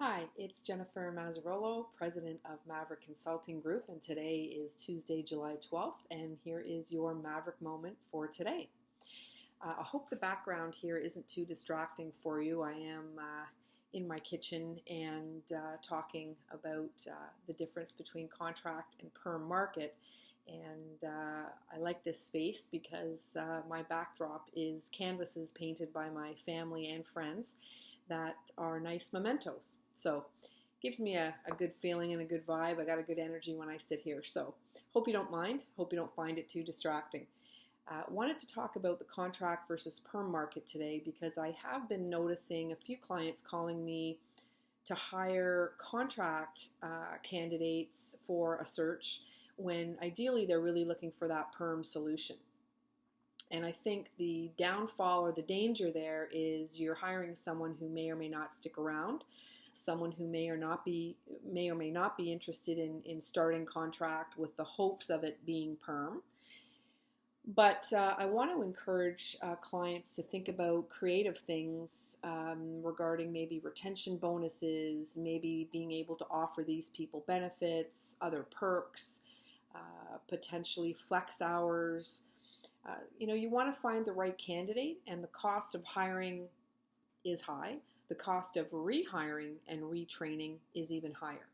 Hi, it's Jennifer Mazzarolo, president of Maverick Consulting Group, and today is Tuesday, July 12th, and here is your Maverick moment for today. I hope the background here isn't too distracting for you. I am in my kitchen and talking about the difference between contract and perm market. And I like this space because my backdrop is canvases painted by my family and friends that are nice mementos. So gives me a good feeling and a good vibe. I got a good energy when I sit here. So hope you don't mind. Hope you don't find it too distracting. Wanted to talk about the contract versus perm market today because I have been noticing a few clients calling me to hire contract candidates for a search when ideally they're really looking for that perm solution. And I think the downfall or the danger there is you're hiring someone who may or may not stick around, someone who may or may not be interested in starting contract with the hopes of it being perm. But I want to encourage clients to think about creative things regarding maybe retention bonuses, maybe being able to offer these people benefits, other perks, potentially flex hours. You want to find the right candidate, and the cost of hiring is high. The cost of rehiring and retraining is even higher.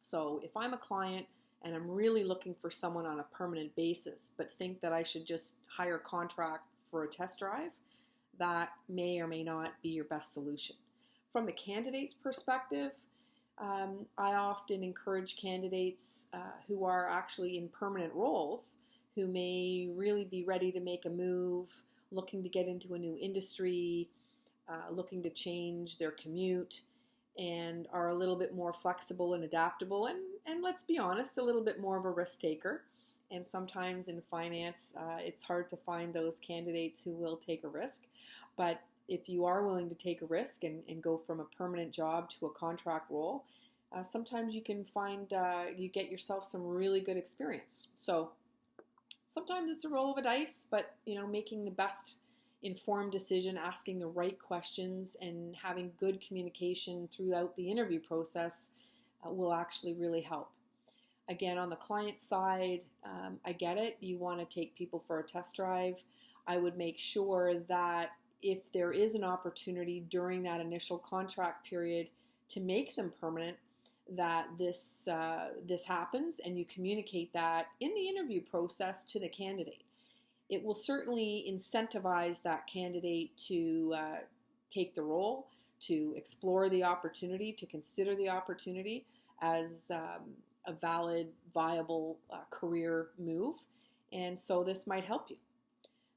So if I'm a client and I'm really looking for someone on a permanent basis, but think that I should just hire contract for a test drive, that may or may not be your best solution. From the candidate's perspective, I often encourage candidates who are actually in permanent roles who may really be ready to make a move, looking to get into a new industry, looking to change their commute, and are a little bit more flexible and adaptable, and let's be honest, a little bit more of a risk taker. And sometimes in finance, it's hard to find those candidates who will take a risk. But if you are willing to take a risk and go from a permanent job to a contract role, sometimes you can find, you get yourself some really good experience. So sometimes it's a roll of a dice, but making the best informed decision, asking the right questions, and having good communication throughout the interview process will actually really help. Again, on the client side, I get it. You want to take people for a test drive. I would make sure that if there is an opportunity during that initial contract period to make them permanent, that this happens, and you communicate that in the interview process to the candidate. It will certainly incentivize that candidate to take the role, to explore the opportunity, to consider the opportunity as a valid, viable career move. And so this might help you.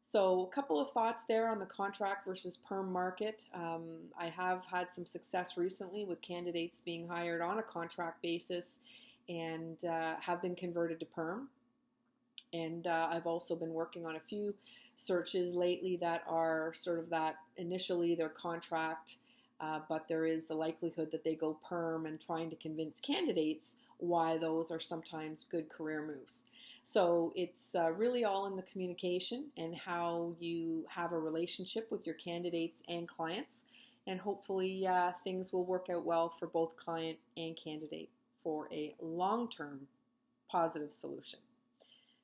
So a couple of thoughts there on the contract versus perm market. I have had some success recently with candidates being hired on a contract basis and have been converted to perm. And I've also been working on a few searches lately that are sort of that initially their contract, but there is the likelihood that they go perm, and trying to convince candidates why those are sometimes good career moves. So it's really all in the communication and how you have a relationship with your candidates and clients, and hopefully things will work out well for both client and candidate for a long-term positive solution.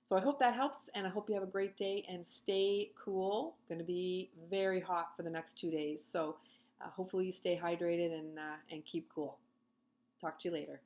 So I hope that helps, and I hope you have a great day and stay cool. Going to be very hot for the next 2 days, so hopefully you stay hydrated and keep cool. Talk to you later.